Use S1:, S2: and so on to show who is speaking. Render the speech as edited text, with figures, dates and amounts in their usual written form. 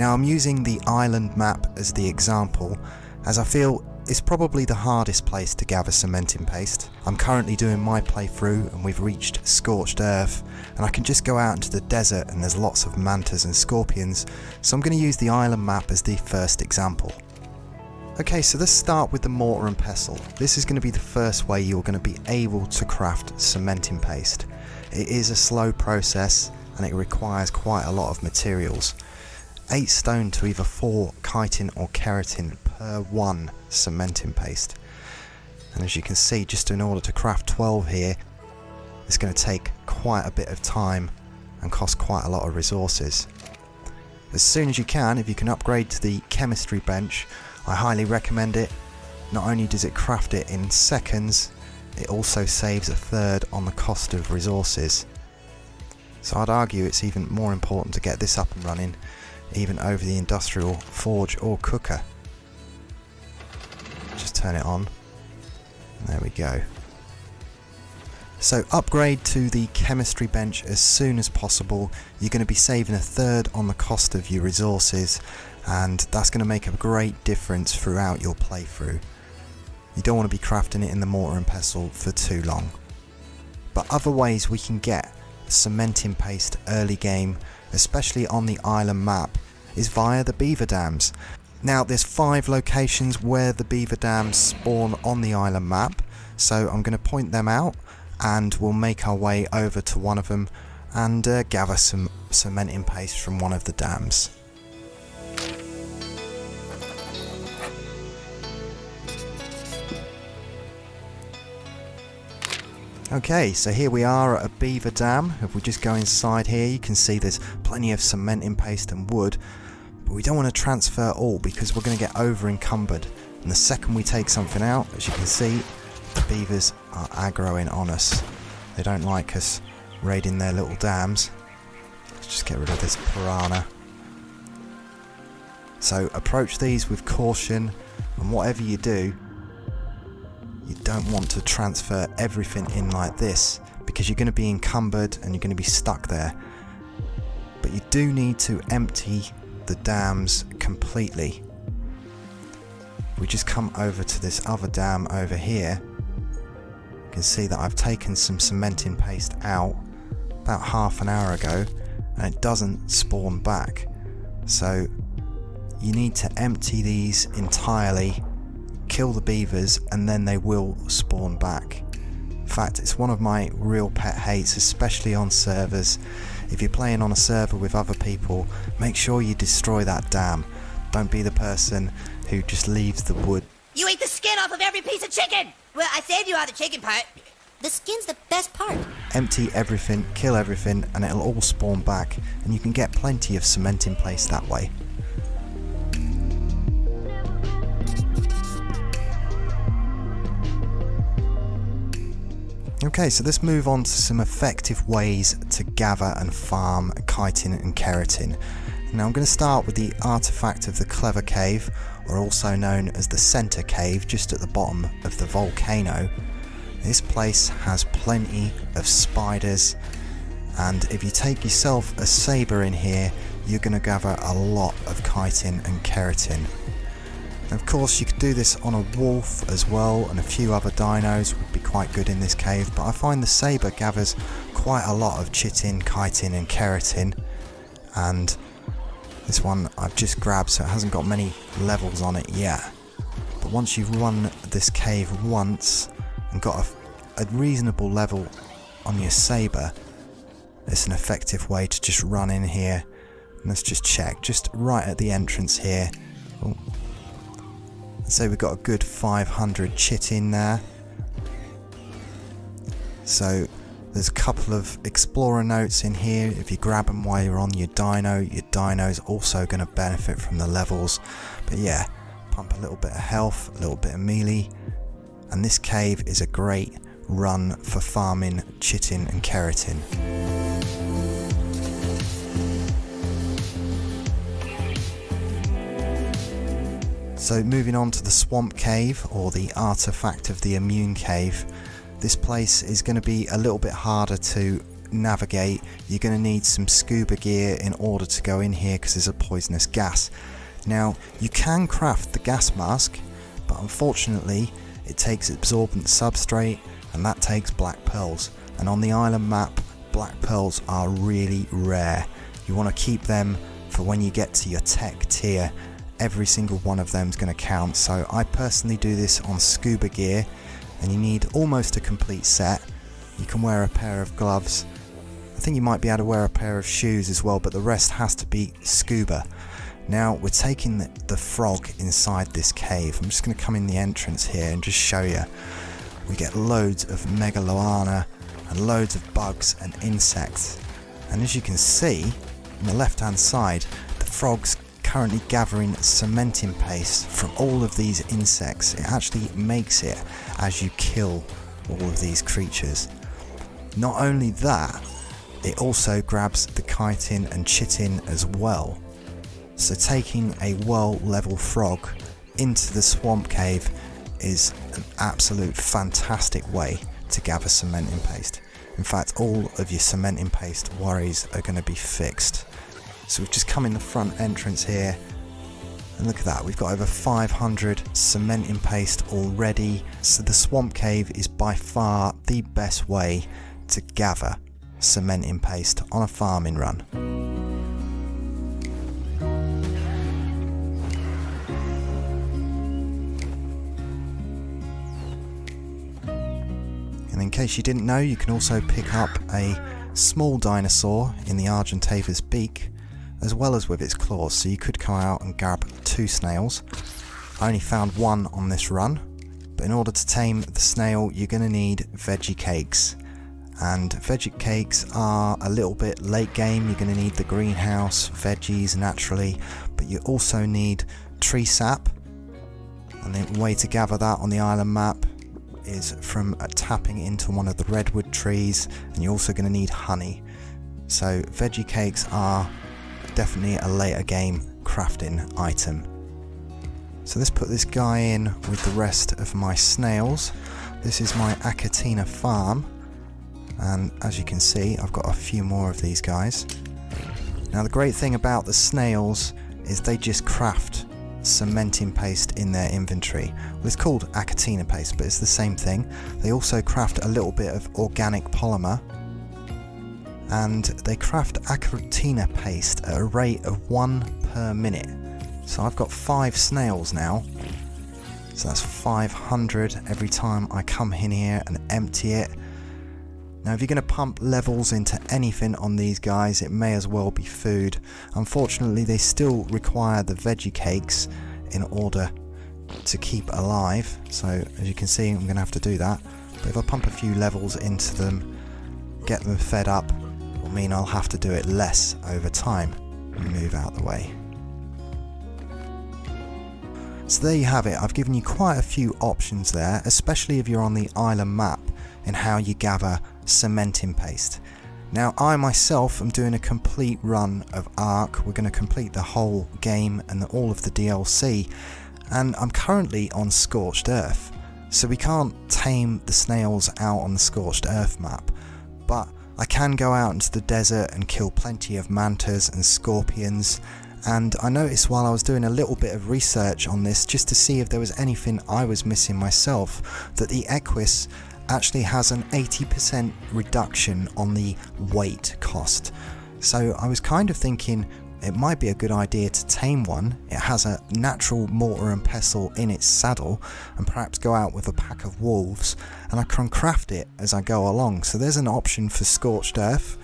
S1: Now I'm using the island map as the example, as I feel it's probably the hardest place to gather cementing paste. I'm currently doing my playthrough and we've reached Scorched Earth, and I can just go out into the desert and there's lots of mantas and scorpions, so I'm going to use the island map as the first example. Okay, so let's start with the mortar and pestle. This is going to be the first way you're going to be able to craft cementing paste. It is a slow process and it requires quite a lot of materials. 8 stone to either 4 chitin or keratin per 1 cementing paste. And as you can see, just in order to craft 12 here, it's going to take quite a bit of time and cost quite a lot of resources. As soon as you can, if you can upgrade to the chemistry bench, I highly recommend it. Not only does it craft it in seconds, it also saves a third on the cost of resources. So I'd argue it's even more important to get this up and running, even over the industrial forge or cooker. Just turn it on. There we go. So upgrade to the chemistry bench as soon as possible. You're going to be saving a third on the cost of your resources, and that's going to make a great difference throughout your playthrough. You don't want to be crafting it in the mortar and pestle for too long. But other ways we can get cementing paste early game, especially on the island map, is via the beaver dams. Now there's 5 locations where the beaver dams spawn on the island map, so I'm going to point them out and we'll make our way over to one of them and gather some cementing paste from one of the dams. Okay, so here we are at a beaver dam. If we just go inside here, you can see there's plenty of cementing paste and wood, but we don't want to transfer all because we're going to get over encumbered, and the second we take something out, as you can see, the beavers are aggroing on us. They don't like us raiding their little dams. Let's just get rid of this piranha. So approach these with caution, and whatever you do, you don't want to transfer everything in like this because you're going to be encumbered and you're going to be stuck there. But you do need to empty the dams completely. We just come over to this other dam over here. You can see that I've taken some cementing paste out about half an hour ago and it doesn't spawn back. So you need to empty these entirely, kill the beavers, and then they will spawn back. In fact, it's one of my real pet hates, especially on servers. If you're playing on a server with other people, make sure you destroy that dam. Don't be the person who just leaves the wood.
S2: You ate the skin off of every piece of chicken! Well, I saved you out the chicken part.
S3: The skin's the best part.
S1: Empty everything, kill everything, and it'll all spawn back, and you can get plenty of cementing paste that way. Okay, so let's move on to some effective ways to gather and farm chitin and keratin. Now I'm going to start with the artifact of the Clever Cave, or also known as the Center Cave, just at the bottom of the volcano. This place has plenty of spiders, and if you take yourself a saber in here, you're going to gather a lot of chitin and keratin. Of course you could do this on a wolf as well, and a few other dinos would be quite good in this cave, but I find the saber gathers quite a lot of chitin, chitin and keratin, and this one I've just grabbed, so it hasn't got many levels on it yet. But once you've run this cave once and got a reasonable level on your saber, it's an effective way to just run in here. And let's just check, just right at the entrance here. Oh. So we've got a good 500 chitin there. So there's a couple of explorer notes in here. If you grab them while you're on your dino's also going to benefit from the levels. But yeah, pump a little bit of health, a little bit of melee, and this cave is a great run for farming chitin and keratin. So moving on to the Swamp Cave, or the artifact of the Immune Cave. This place is going to be a little bit harder to navigate, you're going to need some scuba gear in order to go in here because there's a poisonous gas. Now, you can craft the gas mask, but unfortunately it takes absorbent substrate and that takes black pearls. And on the island map, black pearls are really rare. You want to keep them for when you get to your tech tier. Every single one of them is going to count. So I personally do this on scuba gear, and you need almost a complete set. You can wear a pair of gloves. I think you might be able to wear a pair of shoes as well, but the rest has to be scuba. Now we're taking the frog inside this cave. I'm just going to come in the entrance here and just show you. We get loads of Megaloana and loads of bugs and insects. And as you can see, on the left hand side, the frog's currently gathering cementing paste from all of these insects. It actually makes it as you kill all of these creatures. Not only that, it also grabs the chitin and chitin as well. So taking a well level frog into the swamp cave is an absolute fantastic way to gather cementing paste. In fact, all of your cementing paste worries are going to be fixed. So we've just come in the front entrance here, and look at that, we've got over 500 cementing paste already. So the swamp cave is by far the best way to gather cementing paste on a farming run. And in case you didn't know, you can also pick up a small dinosaur in the Argentavis beak, as well as with its claws, so you could come out and grab 2 snails. I only found 1 on this run, but in order to tame the snail you're going to need veggie cakes. And veggie cakes are a little bit late game. You're going to need the greenhouse, veggies naturally, but you also need tree sap, and the way to gather that on the island map is from tapping into one of the redwood trees, and you're also going to need honey. So veggie cakes are definitely a later game crafting item. So let's put this guy in with the rest of my snails. This is my Achatina farm, and as you can see I've got a few more of these guys. Now the great thing about the snails is they just craft cementing paste in their inventory. Well, it's called Achatina paste, but it's the same thing. They also craft a little bit of organic polymer, and they craft Achatina paste at a rate of 1 per minute. So I've got 5 snails now, so that's 500 every time I come in here and empty it. Now if you're going to pump levels into anything on these guys, it may as well be food. Unfortunately they still require the veggie cakes in order to keep alive, so as you can see I'm going to have to do that. But if I pump a few levels into them, get them fed up, will mean I'll have to do it less over time. Move out the way. So there you have it. I've given you quite a few options there, especially if you're on the island map, in how you gather cementing paste. Now I myself am doing a complete run of Ark. We're going to complete the whole game and all of the DLC, and I'm currently on Scorched Earth, so we can't tame the snails out on the Scorched Earth map, but I can go out into the desert and kill plenty of mantas and scorpions. And I noticed while I was doing a little bit of research on this, just to see if there was anything I was missing myself, that the Equus actually has an 80% reduction on the weight cost. So I was kind of thinking it might be a good idea to tame one. It has a natural mortar and pestle in its saddle, and perhaps go out with a pack of wolves, and I can craft it as I go along. So there's an option for Scorched Earth.